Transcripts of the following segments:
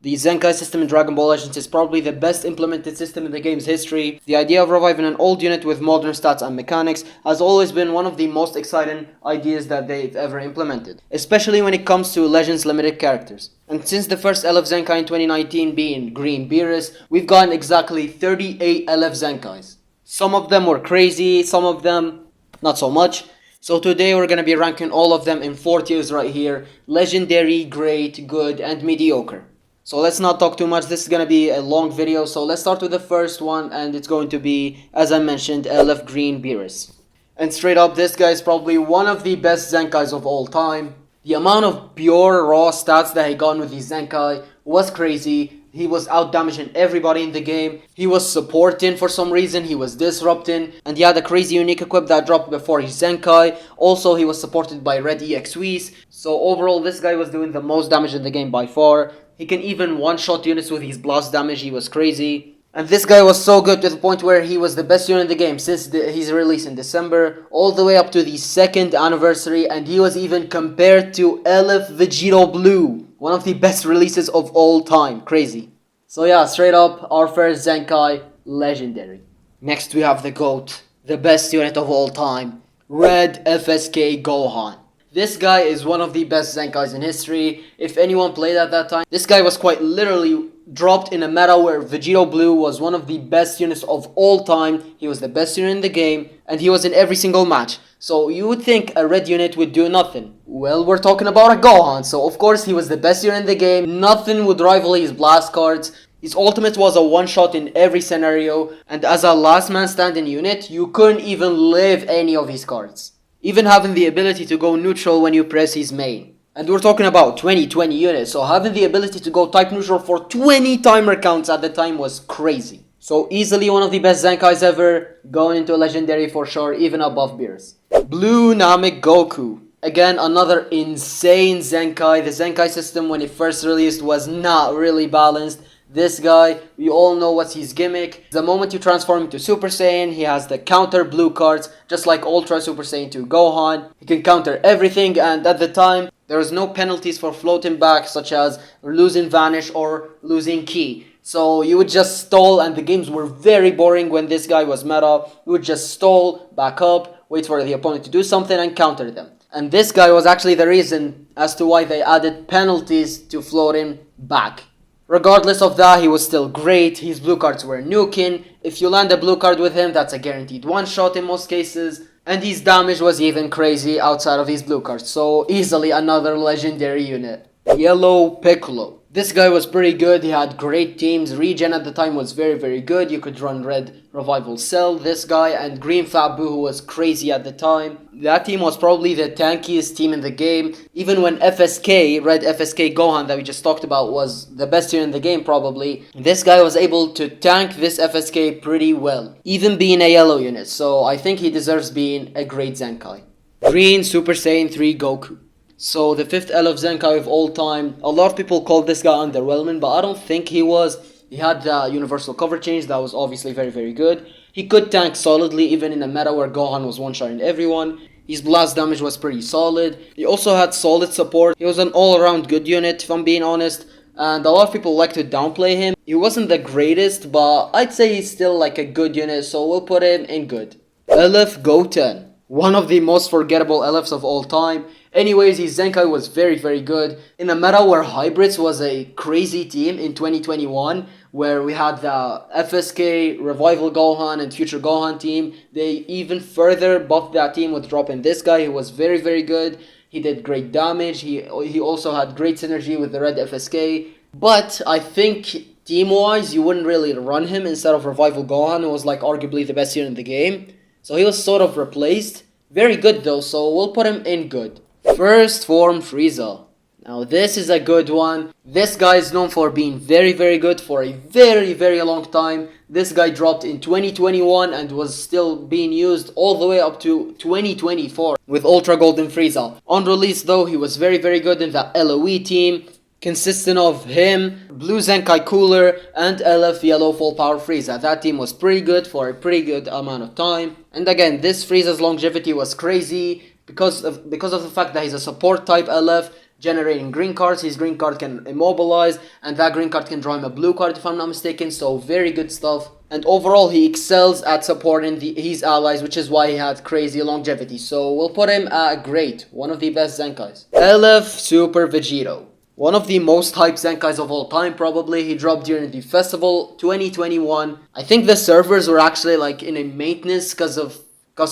The Zenkai system in Dragon Ball Legends is probably the best implemented system in the game's history. The idea of reviving an old unit with modern stats and mechanics has always been one of the most exciting ideas that they've ever implemented, especially when it comes to Legends limited characters. And since the first LF Zenkai in 2019 being Green Beerus, we've gotten exactly 38 LF Zenkais. Some of them were crazy, some of them not so much. So today we're going to be ranking all of them in 4 tiers right here: Legendary, Great, Good, and Mediocre. So let's not talk too much. This is going to be a long video, so let's start with the first one, and it's going to be, as I mentioned, LF Green Beerus. And straight up, this guy is probably one of the best Zenkais of all time. The amount of pure raw stats that he got with his Zenkai was crazy. He was out-damaging everybody in the game. He was supporting for some reason. He was disrupting. And he had a crazy unique equip that dropped before his Zenkai. Also, he was supported by red EXWs. So overall, this guy was doing the most damage in the game by far. He can even one-shot units with his blast damage. He was crazy. And this guy was so good to the point where he was the best unit in the game since his release in December, all the way up to the 2nd anniversary, and he was even compared to LF Vegito Blue, one of the best releases of all time. Crazy. So yeah, straight up, our first Zenkai, Legendary. Next we have the GOAT, the best unit of all time, Red FSK Gohan. This guy is one of the best Zenkais in history. If anyone played at that time, this guy was quite literally dropped in a meta where Vegito Blue was one of the best units of all time. He was the best unit in the game, and he was in every single match. So you would think a red unit would do nothing. Well, we're talking about a Gohan, so of course he was the best unit in the game. Nothing would rival his blast cards. His ultimate was a one-shot in every scenario, and as a last man standing unit, you couldn't even live any of his cards, even having the ability to go neutral when you press his main. And we're talking about 2020 units, so having the ability to go type neutral for 20 timer counts at the time was crazy. So easily one of the best Zenkais ever, going into a Legendary for sure, even above Beerus. Blue Namek Goku. Again, another insane Zenkai. The Zenkai system when it first released was not really balanced. This guy, we all know what's his gimmick. The moment you transform into Super Saiyan, he has the counter blue cards, just like Ultra Super Saiyan 2 Gohan. He can counter everything, and at the time, there was no penalties for floating back, such as losing Vanish or losing Ki. So you would just stall, and the games were very boring when this guy was meta. You would just stall, back up, wait for the opponent to do something, and counter them. And this guy was actually the reason as to why they added penalties to floating back. Regardless of that, he was still great. His blue cards were nuking. If you land a blue card with him, that's a guaranteed one-shot in most cases. And his damage was even crazy outside of his blue cards. So easily another legendary unit. Yellow Piccolo. This guy was pretty good. He had great teams. Regen at the time was very good. You could run Red Revival Cell, this guy, and Green Fat Boo, who was crazy at the time. That team was probably the tankiest team in the game. Even when FSK, Red FSK Gohan that we just talked about, was the best unit in the game probably, this guy was able to tank this FSK pretty well, even being a yellow unit. So I think he deserves being a great Zenkai. Green Super Saiyan 3 Goku. So the 5th LF Zenkai of all time. A lot of people call this guy underwhelming, but I don't think he was. He had the universal cover change that was obviously very good. He could tank solidly even in a meta where Gohan was one-shotting everyone. His blast damage was pretty solid. He also had solid support. He was an all-around good unit, if I'm being honest. And a lot of people like to downplay him. He wasn't the greatest, but I'd say he's still like a good unit, so we'll put him in good. LF Goten. One of the most forgettable LFs of all time. Anyways, his Zenkai was very good. In a meta where Hybrids was a crazy team in 2021, where we had the FSK, Revival Gohan, and Future Gohan team, they even further buffed that team with dropping this guy who was very good. He did great damage. He also had great synergy with the Red FSK. But I think team-wise, you wouldn't really run him instead of Revival Gohan, who was like arguably the best unit in the game. So he was sort of replaced. Very good though, so we'll put him in good. First Form Frieza. Now this is a good one. This guy is known for being very good for a very long time. This guy dropped in 2021 and was still being used all the way up to 2024 with Ultra Golden Frieza. On release though, he was very good in the LOE team, consisting of him, Blue Zenkai Cooler, and LF Yellow Full Power Frieza. That team was pretty good for a pretty good amount of time. And again, this Frieza's longevity was crazy because of the fact that he's a support type LF. generating green cards. His green card can immobilize, and that green card can draw him a blue card if I'm not mistaken, so very good stuff. And overall, he excels at supporting his allies, which is why he had crazy longevity. So we'll put him at great, one of the best Zenkais. LF Super Vegito. One of the most hyped Zenkais of all time, probably. He dropped during the festival 2021. I think the servers were actually like in a maintenance because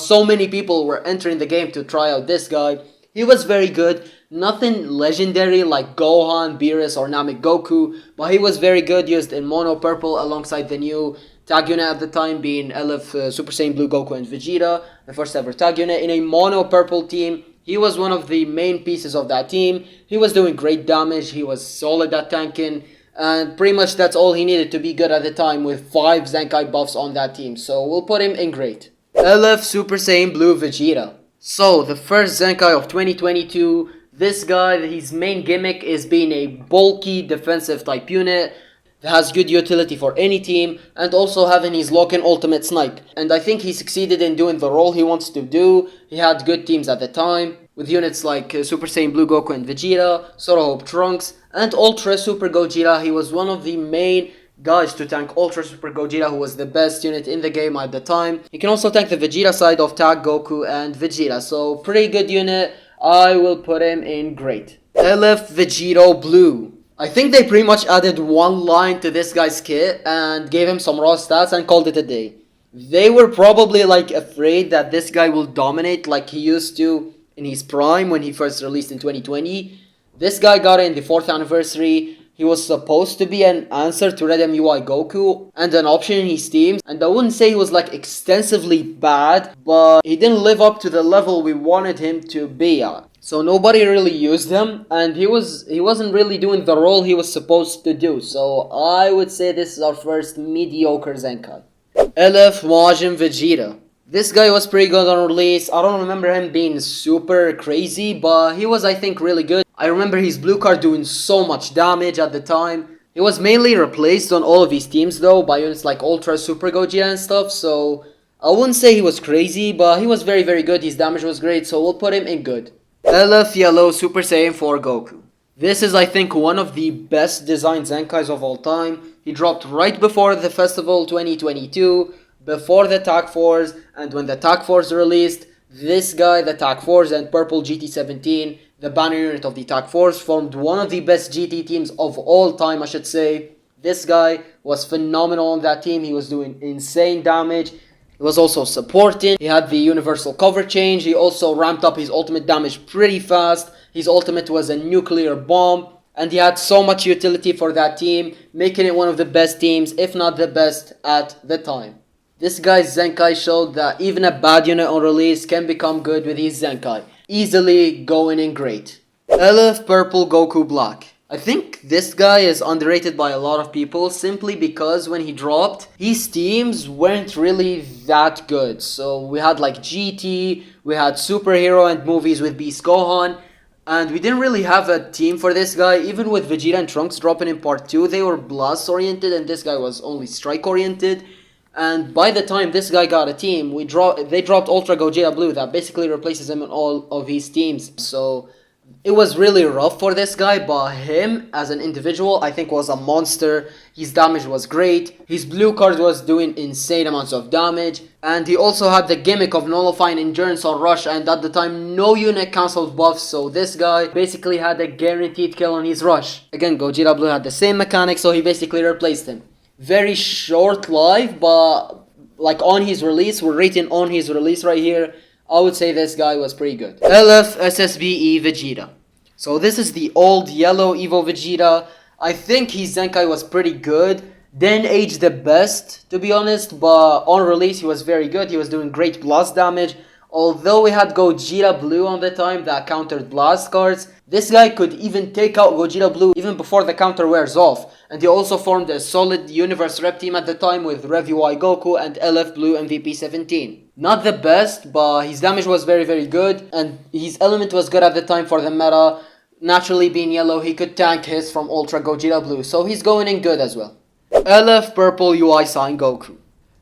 so many people were entering the game to try out this guy. He was very good. Nothing legendary like Gohan, Beerus, or Namek Goku, but he was very good, used in mono purple alongside the new tag unit at the time being LF Super Saiyan Blue Goku and Vegeta, the first ever tag unit in a mono purple team. He was one of the main pieces of that team. He was doing great damage, he was solid at tanking, and pretty much that's all he needed to be good at the time with 5 Zenkai buffs on that team, so we'll put him in great. LF Super Saiyan Blue Vegeta. So, the first Zenkai of 2022, this guy, his main gimmick is being a bulky defensive type unit that has good utility for any team, and also having his lock-in ultimate snipe. And I think he succeeded in doing the role he wants to do. He had good teams at the time, with units like Super Saiyan Blue Goku and Vegeta, Sora Hope Trunks, and Ultra Super Gogeta. He was one of the main guys to tank Ultra Super Gogeta, who was the best unit in the game at the time. He can also tank the Vegeta side of Tag Goku and Vegeta, so pretty good unit. I will put him in great. LF Vegito Blue. I think they pretty much added one line to this guy's kit and gave him some raw stats and called it a day. They were probably like afraid that this guy will dominate like he used to in his prime when he first released in 2020. This guy got it in the 4th anniversary. He was supposed to be an answer to Red MUI Goku and an option in his teams, and I wouldn't say he was like extensively bad, but he didn't live up to the level we wanted him to be at. So nobody really used him, and he wasn't really doing the role he was supposed to do. So I would say this is our first mediocre Zenkai. LF Majin Vegeta. This guy was pretty good on release. I don't remember him being super crazy, but he was, I think, really good. I remember his blue card doing so much damage at the time. He was mainly replaced on all of his teams though by units like Ultra Super Gogeta and stuff, so I wouldn't say he was crazy, but he was very very good. His damage was great, so we'll put him in good. LF Yellow Super Saiyan 4 Goku. This is, I think, one of the best designed Zenkais of all time. He dropped right before the festival 2022, before the Tag Force, and when the Tag Force released, this guy, the Tag Force and Purple GT17, the banner unit of the Tag Force, formed one of the best GT teams of all time, I should say. This guy was phenomenal on that team. He was doing insane damage. He was also supporting. He had the universal cover change. He also ramped up his ultimate damage pretty fast. His ultimate was a nuclear bomb. And he had so much utility for that team, making it one of the best teams, if not the best at the time. This guy's Zenkai showed that even a bad unit on release can become good with his Zenkai. Easily going in great. LF Purple Goku Black. I think this guy is underrated by a lot of people simply because when he dropped, his teams weren't really that good. So we had like GT, we had Superhero and movies with Beast Gohan, and we didn't really have a team for this guy. Even with Vegeta and Trunks dropping in part 2, they were Blast oriented and this guy was only Strike oriented. And by the time this guy got a team, they dropped Ultra Gogeta Blue that basically replaces him in all of his teams. So it was really rough for this guy, but him as an individual I think was a monster. His damage was great, his blue card was doing insane amounts of damage, and he also had the gimmick of nullifying endurance on rush, and at the time no unit cancelled buffs, so this guy basically had a guaranteed kill on his rush. Again, Gogeta Blue had the same mechanic, so he basically replaced him. Very short life, but like on his release, we're rating on his release right here, I would say this guy was pretty good. LF SSBE Vegeta. So this is the old yellow Evo Vegeta. I think his Zenkai was pretty good. Didn't age the best, to be honest, but on release he was very good. He was doing great blast damage. Although we had Gogeta Blue on the time that countered blast cards, this guy could even take out Gogeta Blue even before the counter wears off. And he also formed a solid Universe Rep team at the time with Rev UI Goku and LF Blue MVP 17. Not the best, but his damage was very very good, and his element was good at the time for the meta. Naturally being yellow, he could tank hits from Ultra Gogeta Blue, so he's going in good as well. LF Purple UI Sign Goku.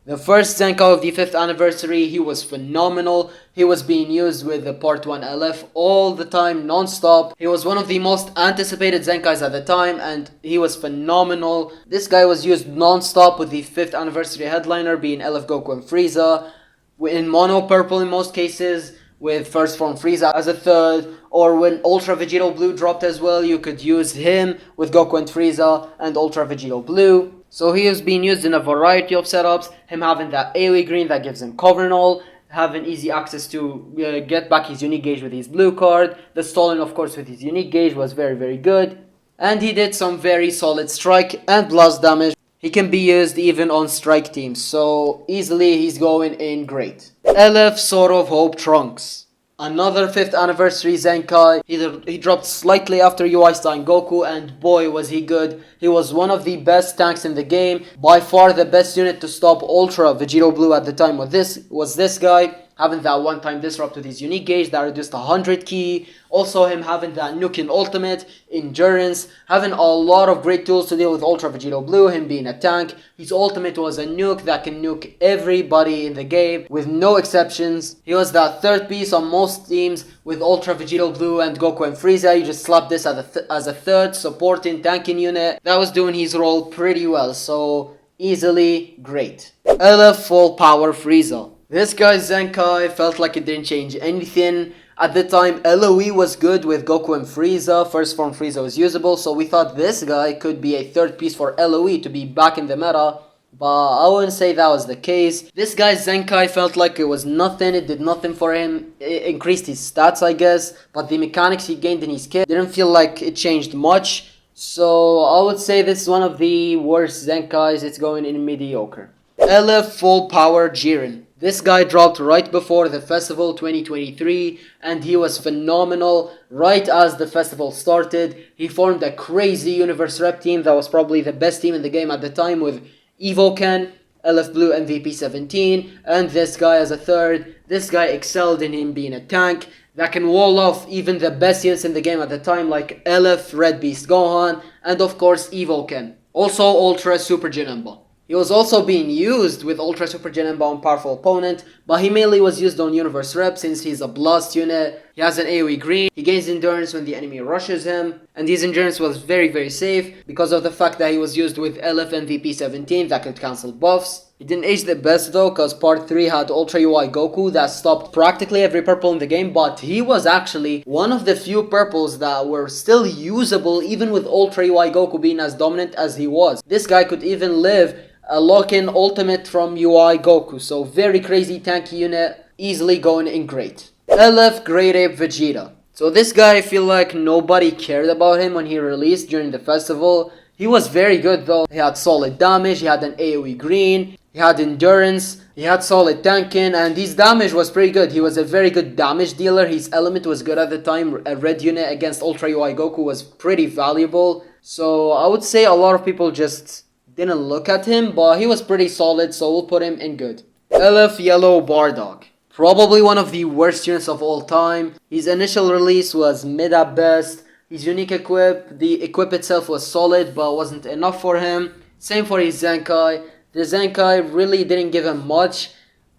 The first Zenkai of the 5th anniversary, he was phenomenal. He was being used with the Part 1 LF all the time, non-stop. He was one of the most anticipated Zenkais at the time, and he was phenomenal. This guy was used non-stop with the 5th anniversary headliner being LF Goku and Frieza, in mono purple in most cases, with first form Frieza as a third, or when Ultra Vegito Blue dropped as well, you could use him with Goku and Frieza and Ultra Vegito Blue. So he is being used in a variety of setups, him having that AoE green that gives him cover and all, having easy access to get back his unique gauge with his blue card, the Stolen of course with his unique gauge was very good, and he did some very solid strike and blast damage. He can be used even on strike teams, so easily he's going in great. LF Sword of Hope Trunks. Another 5th anniversary Zenkai. He dropped slightly after UI Stein Goku, and boy was he good. He was one of the best tanks in the game. By far the best unit to stop Ultra Vegito Blue at the time was this guy. Having that one-time disrupt with his unique gauge that reduced 100 ki. Also him having that nuke in ultimate, endurance, having a lot of great tools to deal with Ultra Vegito Blue, him being a tank. His ultimate was a nuke that can nuke everybody in the game with no exceptions. He was that third piece on most teams with Ultra Vegito Blue and Goku and Frieza. You just slap this as a third supporting tanking unit. That was doing his role pretty well, so easily great. LF Full Power Frieza. This guy's Zenkai felt like it didn't change anything. At the time, LOE was good with Goku and Frieza. First form Frieza was usable, so we thought this guy could be a third piece for LOE to be back in the meta. But I wouldn't say that was the case. This guy's Zenkai felt like it was nothing. It did nothing for him. It increased his stats, I guess. But the mechanics he gained in his kit didn't feel like it changed much. So I would say this is one of the worst Zenkais. It's going in mediocre. LF Full Power Jiren. This guy dropped right before the festival 2023, and he was phenomenal. Right as the festival started, he formed a crazy universe rep team that was probably the best team in the game at the time, with Evoken, LF Blue MVP 17, and this guy as a third. This guy excelled in him being a tank that can wall off even the best units in the game at the time, like LF Red Beast Gohan, and of course Evoken. Also Ultra Super Janemba. He was also being used with Ultra Super Janemba on powerful opponent, but he mainly was used on Universe Rep since he's a blast unit. He has an AoE green, he gains endurance when the enemy rushes him, and his endurance was very safe because of the fact that he was used with LF MVP 17 that could cancel buffs. He didn't age the best though, cause part 3 had Ultra UI Goku that stopped practically every purple in the game, but he was actually one of the few purples that were still usable even with Ultra UI Goku being as dominant as he was. This guy could even live a lock-in ultimate from UI Goku, so very crazy tanky unit, easily going in great. LF Great Ape Vegeta. So this guy, I feel like nobody cared about him when he released during the festival. He was very good though. He had solid damage, he had an AoE green, he had endurance, he had solid tanking, and his damage was pretty good. He was a very good damage dealer. His element was good at the time. A red unit against Ultra UI Goku was pretty valuable. So I would say a lot of people just didn't look at him, but he was pretty solid, so we'll put him in good. LF Yellow Bardock. Probably one of the worst units of all time. His initial release was mid at best. His unique equip, the equip itself was solid, but wasn't enough for him. Same for his Zenkai. The Zenkai really didn't give him much.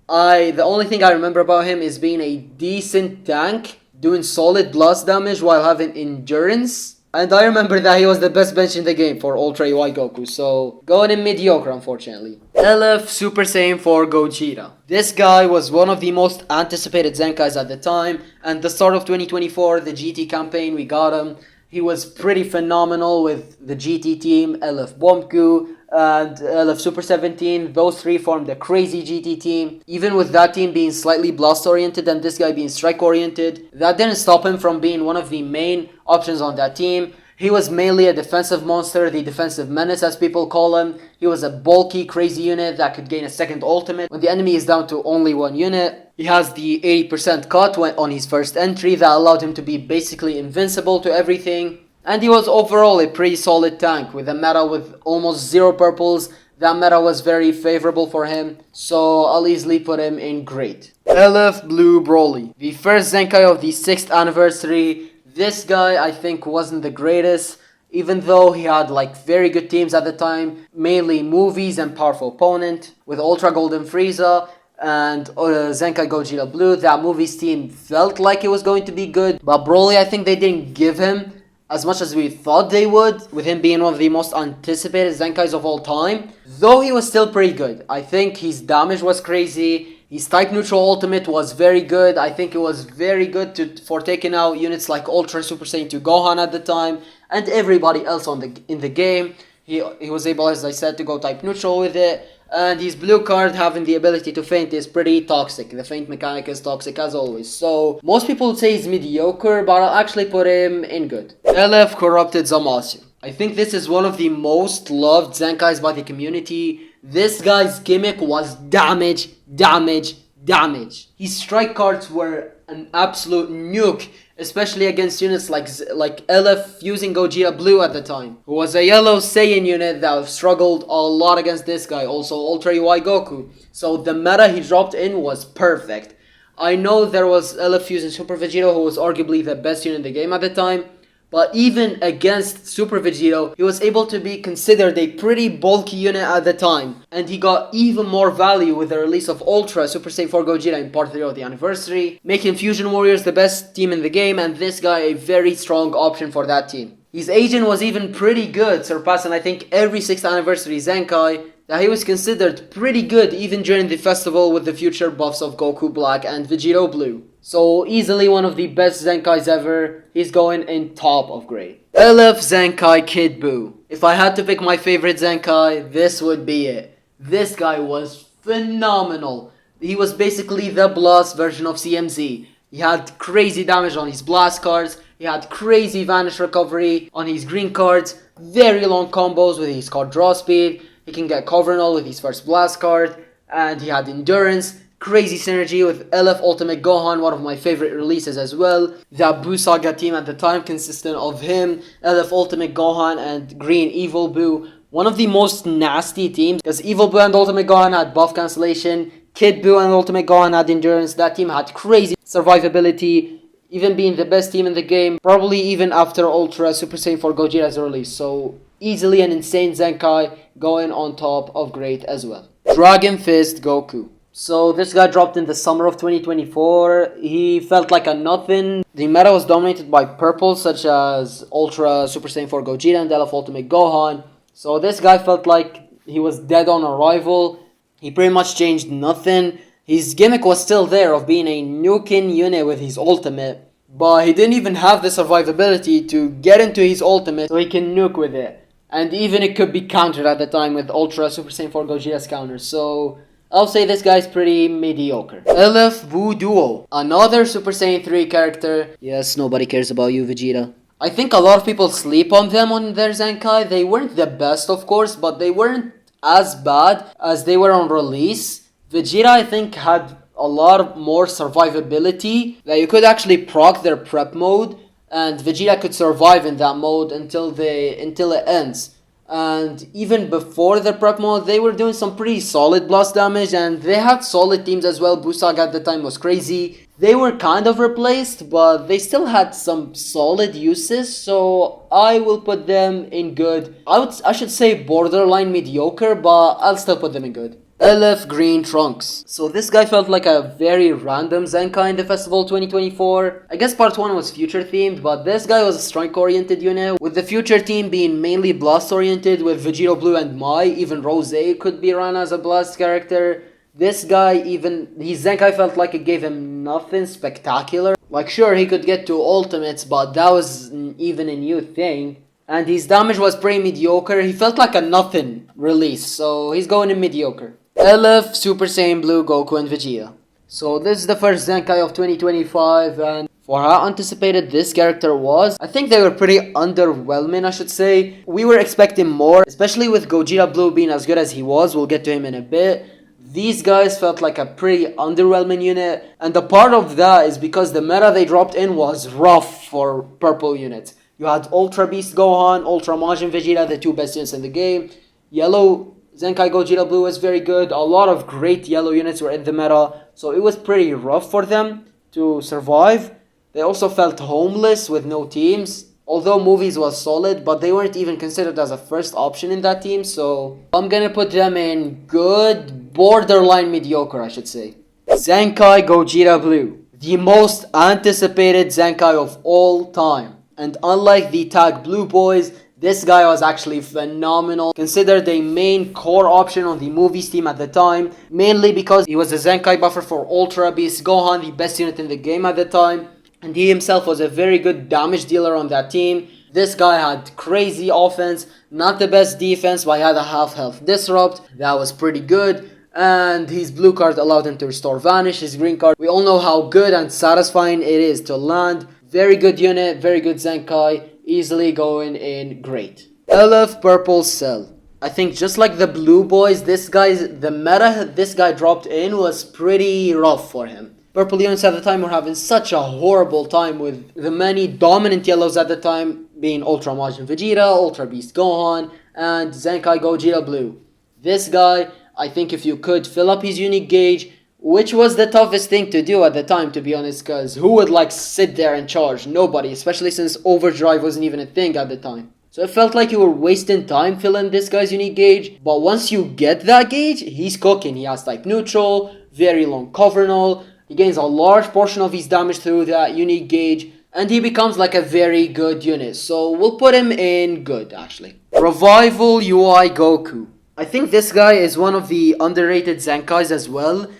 The only thing I remember about him is being a decent tank, doing solid blast damage while having endurance. And I remember that he was the best bench in the game for Ultra UI Goku, so going in mediocre unfortunately. LF Super Saiyan 4 Gogeta. This guy was one of the most anticipated Zenkais at the time, and the start of 2024, the GT campaign, we got him. He was pretty phenomenal with the GT team, LF Bombku and LF Super 17. Those three formed a crazy GT team. Even with that team being slightly blast oriented and this guy being strike oriented, that didn't stop him from being one of the main options on that team. He was mainly a defensive monster, the defensive menace as people call him. He was a bulky, crazy unit that could gain a second ultimate when the enemy is down to only one unit. He has the 80% cut on his first entry that allowed him to be basically invincible to everything. And he was overall a pretty solid tank with a meta with almost zero purples. That meta was very favorable for him, so I'll easily put him in great. LF Blue Broly. The first Zenkai of the 6th anniversary. This guy I think wasn't the greatest. even though he had like very good teams at the time, mainly Movies and Powerful Opponent, with Ultra Golden Frieza and Zenkai Gogeta Blue. That Movies team felt like it was going to be good, but Broly, I think they didn't give him as much as we thought they would, with him being one of the most anticipated Zenkais of all time. Though he was still pretty good. I think his damage was crazy. His type neutral ultimate was very good. I think it was very good for taking out units like Ultra Super Saiyan 2 Gohan at the time and everybody else in the game. He was able, as I said, to go type neutral with it. And his blue card having the ability to feint is pretty toxic. The feint mechanic is toxic as always. So most people would say he's mediocre, but I'll actually put him in good. LF Corrupted Zamasu. I think this is one of the most loved Zenkais by the community. This guy's gimmick was damage, damage, damage. His strike cards were an absolute nuke, especially against units like LF using Gogeta Blue at the time, who was a yellow Saiyan unit that struggled a lot against this guy, also Ultra UI Goku. So the meta he dropped in was perfect. I know there was LF using Super Vegito, who was arguably the best unit in the game at the time, but even against Super Vegito, he was able to be considered a pretty bulky unit at the time. And he got even more value with the release of Ultra Super Saiyan 4 Gogeta in Part 3 of the anniversary, making Fusion Warriors the best team in the game and this guy a very strong option for that team. His agent was even pretty good, surpassing I think every 6th anniversary Zenkai, that he was considered pretty good even during the festival with the future buffs of Goku Black and Vegito Blue. So easily one of the best Zenkais ever. He's going in top of grade. LF Zenkai Kid Buu. If I had to pick my favorite Zenkai, this would be it. This guy was phenomenal. He was basically the Blast version of CMZ. He had crazy damage on his Blast cards. He had crazy Vanish recovery on his green cards. Very long combos with his card draw speed. He can get Coverall with his first Blast card. And he had Endurance. Crazy synergy with LF Ultimate Gohan, one of my favorite releases as well. The Buu Saga team at the time consisted of him, LF Ultimate Gohan, and Green Evil Buu. One of the most nasty teams, because Evil Buu and Ultimate Gohan had buff cancellation, Kid Buu and Ultimate Gohan had endurance. That team had crazy survivability, even being the best team in the game, probably even after Ultra Super Saiyan 4 Gogeta's release. So easily an insane Zenkai, going on top of great as well. Dragon Fist Goku. So this guy dropped in the summer of 2024. He felt like a nothing. The meta was dominated by purple, such as Ultra Super Saiyan 4 Gogeta and LF Ultimate Gohan. So this guy felt like he was dead on arrival. He pretty much changed nothing. His gimmick was still there of being a nuking unit with his ultimate, but he didn't even have the survivability to get into his ultimate so he can nuke with it. And even it could be countered at the time with Ultra Super Saiyan 4 Gogeta's counter. So I'll say this guy's pretty mediocre. LF Buu Duo. Another Super Saiyan 3 character. Yes, nobody cares about you, Vegeta. I think a lot of people sleep on them on their Zenkai. They weren't the best, of course, but they weren't as bad as they were on release. Vegeta, I think, had a lot more survivability. That you could actually proc their prep mode, and Vegeta could survive in that mode until it ends. And even before the prep mode, they were doing some pretty solid blast damage, and they had solid teams as well. Buu Saga at the time was crazy. They were kind of replaced, but they still had some solid uses, so I will put them in good. I should say borderline mediocre, but I'll still put them in good. LF Green Trunks. So this guy felt like a very random Zenkai in the festival 2024. I guess part 1 was future themed, but this guy was a strike oriented unit, with the future team being mainly blast oriented with Vegito Blue and Mai. Even Rose could be run as a blast character. This guy, even his Zenkai felt like it gave him nothing spectacular. Like sure, he could get to ultimates, but that was even a new thing. And his damage was pretty mediocre. He felt like a nothing release, so he's going in mediocre. LF Super Saiyan Blue Goku and Vegeta. So this is the first Zenkai of 2025, and for how anticipated this character was, I think they were pretty underwhelming, I should say. We were expecting more, especially with Gogeta Blue being as good as he was. We'll get to him in a bit. These guys felt like a pretty underwhelming unit, and a part of that is because the meta they dropped in was rough for purple units. You had Ultra Beast Gohan, Ultra Majin Vegeta, the two best units in the game. Yellow Zenkai Gogeta Blue was very good. A lot of great yellow units were in the meta, so it was pretty rough for them to survive. They also felt homeless with no teams. Although Movies was solid, but they weren't even considered as a first option in that team, so I'm gonna put them in good, borderline mediocre, I should say. Zenkai Gogeta Blue, the most anticipated Zenkai of all time. And unlike the Tag Blue boys, this guy was actually phenomenal, considered a main core option on the Movies team at the time, mainly because he was a Zenkai buffer for Ultra Beast Gohan, the best unit in the game at the time. And he himself was a very good damage dealer on that team. This guy had crazy offense, not the best defense, but he had a half health disrupt. That was pretty good. And his blue card allowed him to restore Vanish. His green card, we all know how good and satisfying it is to land. Very good unit, very good Zenkai, easily going in great. LF Purple Cell. I think just like the blue boys, the meta this guy dropped in was pretty rough for him. Purple units at the time were having such a horrible time with the many dominant yellows at the time being Ultra Majin Vegeta, Ultra Beast Gohan, and Zenkai Gogeta Blue. This guy, I think if you could fill up his unique gauge, which was the toughest thing to do at the time, to be honest, because who would like sit there and charge? Nobody, especially since overdrive wasn't even a thing at the time. So it felt like you were wasting time filling this guy's unique gauge, but once you get that gauge, he's cooking. He has type neutral, very long cover null. He gains a large portion of his damage through that unique gauge, and he becomes like a very good unit. So we'll put him in good, actually. Revival UI Goku. I think this guy is one of the underrated Zenkais as well.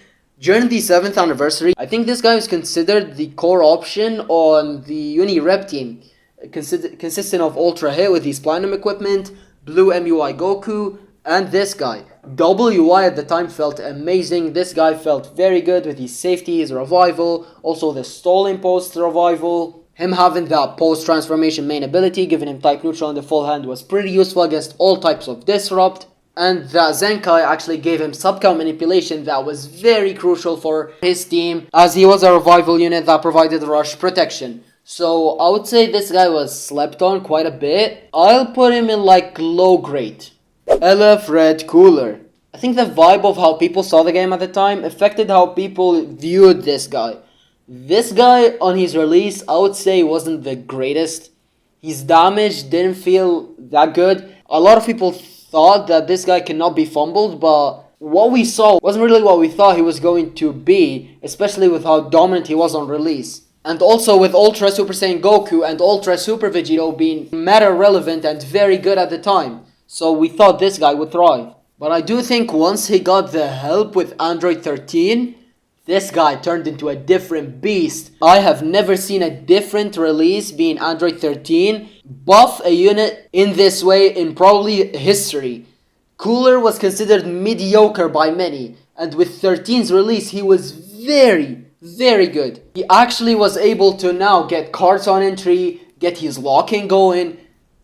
During the 7th anniversary, I think this guy was considered the core option on the Uni Rep team, consisting of Ultra Hit with his Platinum equipment, Blue MUI Goku, and this guy. Double UI at the time felt amazing. This guy felt very good with his safety, his revival, also the stalling post revival. Him having that post transformation main ability, giving him type neutral in the full hand, was pretty useful against all types of disrupt. And the Zenkai actually gave him sub-count manipulation that was very crucial for his team, as he was a revival unit that provided rush protection. So I would say this guy was slept on quite a bit. I'll put him in like low grade. LF Red Cooler. I think the vibe of how people saw the game at the time affected how people viewed this guy. This guy on his release, I would say, wasn't the greatest. His damage didn't feel that good. A lot of people thought that this guy cannot be fumbled, but what we saw wasn't really what we thought he was going to be, especially with how dominant he was on release. And also with Ultra Super Saiyan Goku and Ultra Super Vegito being meta relevant and very good at the time. So we thought this guy would thrive. But I do think once he got the help with Android 13, this guy turned into a different beast. I have never seen a different release being Android 13 buff a unit in this way in probably history. Cooler was considered mediocre by many, and with 13's release he was very, very good. He actually was able to now get cards on entry, get his locking going,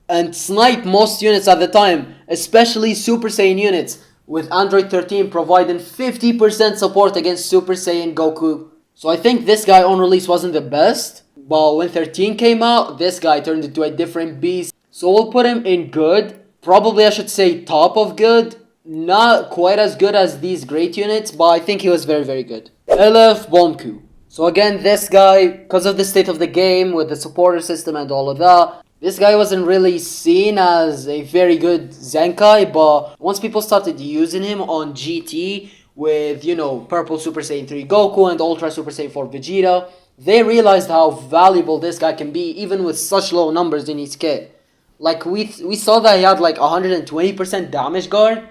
and snipe most units at the time, especially Super Saiyan units, with Android 13 providing 50% support against Super Saiyan Goku. So I think this guy on release wasn't the best, but when 13 came out, this guy turned into a different beast. So we'll put him in good. Probably I should say top of good. Not quite as good as these great units, but I think he was very, very good. LF Bonku. So again, this guy, because of the state of the game with the supporter system and all of that, this guy wasn't really seen as a very good Zenkai, but once people started using him on GT with, Purple Super Saiyan 3 Goku and Ultra Super Saiyan 4 Vegeta, they realized how valuable this guy can be even with such low numbers in his kit. Like, we saw that he had like 120% damage guard,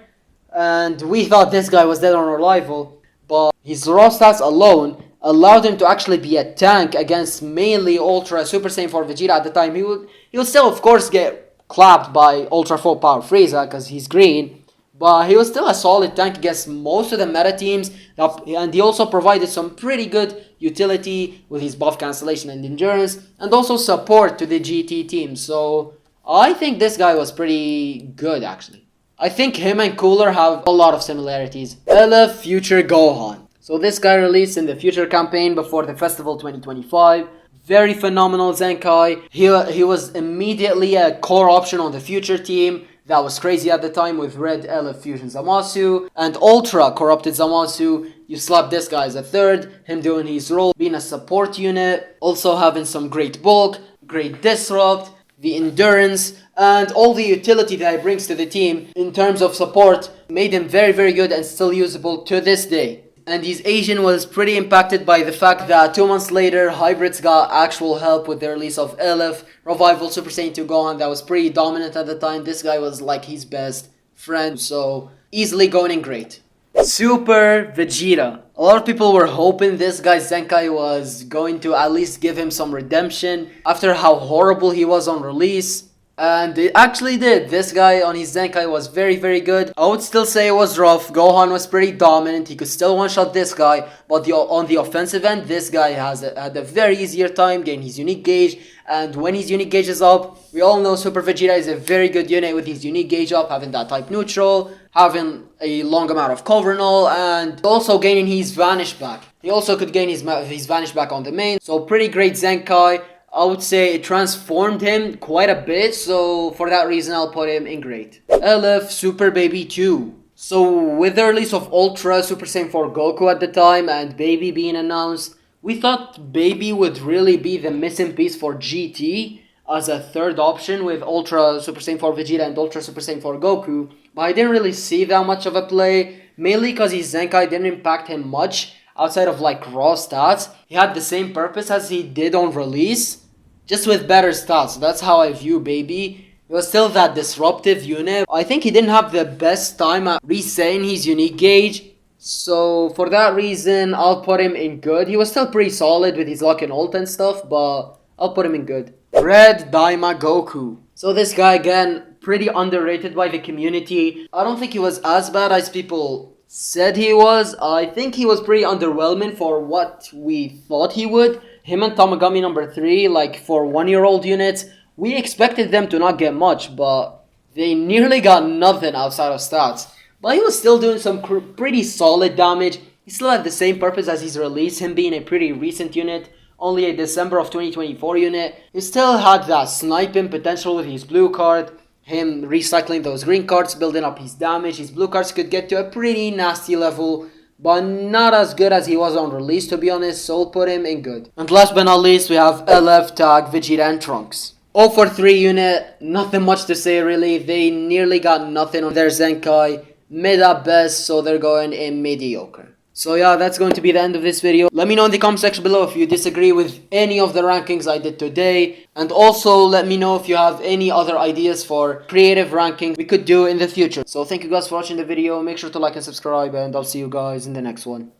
and we thought this guy was dead on arrival, but his raw stats alone allowed him to actually be a tank against mainly Ultra Super Saiyan 4 Vegeta at the time. He would still, of course, get clapped by Ultra Full Power Frieza because he's green, but he was still a solid tank against most of the meta teams, and he also provided some pretty good utility with his buff cancellation and endurance, and also support to the GT team. So I think this guy was pretty good, actually. I think him and Cooler have a lot of similarities. LF Future Gohan. So this guy released in the Future campaign before the Festival 2025. Very phenomenal Zenkai. He was immediately a core option on the Future team. That was crazy at the time with Red LF Fusion Zamasu and Ultra Corrupted Zamasu. You slap this guy as a third, him doing his role, being a support unit, also having some great bulk, great disrupt, the endurance, and all the utility that he brings to the team in terms of support made him very, very good and still usable to this day. And his Asian was pretty impacted by the fact that 2 months later, Hybrids got actual help with the release of Elif, Revival Super Saiyan 2 Gohan that was pretty dominant at the time. This guy was like his best friend, so easily going in great. Super Vegeta. A lot of people were hoping this guy Zenkai was going to at least give him some redemption after how horrible he was on release. And it actually did. This guy on his Zenkai was very, very good. I would still say it was rough. Gohan was pretty dominant. He could still one-shot this guy. But on the offensive end, this guy had a very easier time getting his unique gauge. And when his unique gauge is up, we all know Super Vegeta is a very good unit with his unique gauge up, having that type neutral, having a long amount of cover and all, and also gaining his vanish back. He also could gain his vanish back on the main. So pretty great Zenkai. I would say it transformed him quite a bit, so for that reason I'll put him in great. Elif Super Baby 2. So with the release of Ultra Super Saiyan 4 Goku at the time and Baby being announced, we thought Baby would really be the missing piece for GT as a third option with Ultra Super Saiyan 4 Vegeta and Ultra Super Saiyan 4 Goku, but I didn't really see that much of a play, mainly because his Zenkai didn't impact him much outside of like raw stats. He had the same purpose as he did on release, just with better stats. That's how I view Baby. He was still that disruptive unit. I think he didn't have the best time at resetting his unique gauge, so for that reason I'll put him in good. He was still pretty solid with his lock and ult and stuff, but I'll put him in good. Red Daima Goku. So this guy again, pretty underrated by the community. I don't think he was as bad as people said he was. I think he was pretty underwhelming for what we thought he would. Him and Tamagami number 3, like for 1-year-old units, we expected them to not get much, but they nearly got nothing outside of stats. But he was still doing some pretty solid damage. He still had the same purpose as his release, him being a pretty recent unit, only a December of 2024 unit. He still had that sniping potential with his blue card, him recycling those green cards, building up his damage. His blue cards could get to a pretty nasty level, but not as good as he was on release, to be honest, so I'll put him in good. And last but not least, we have LF, Tag, Vegeta, and Trunks. 0 for 3 unit, nothing much to say really. They nearly got nothing on their Zenkai, mid at best, so they're going in mediocre. So yeah, that's going to be the end of this video. Let me know in the comment section below if you disagree with any of the rankings I did today. And also let me know if you have any other ideas for creative rankings we could do in the future. So thank you guys for watching the video. Make sure to like and subscribe, and I'll see you guys in the next one.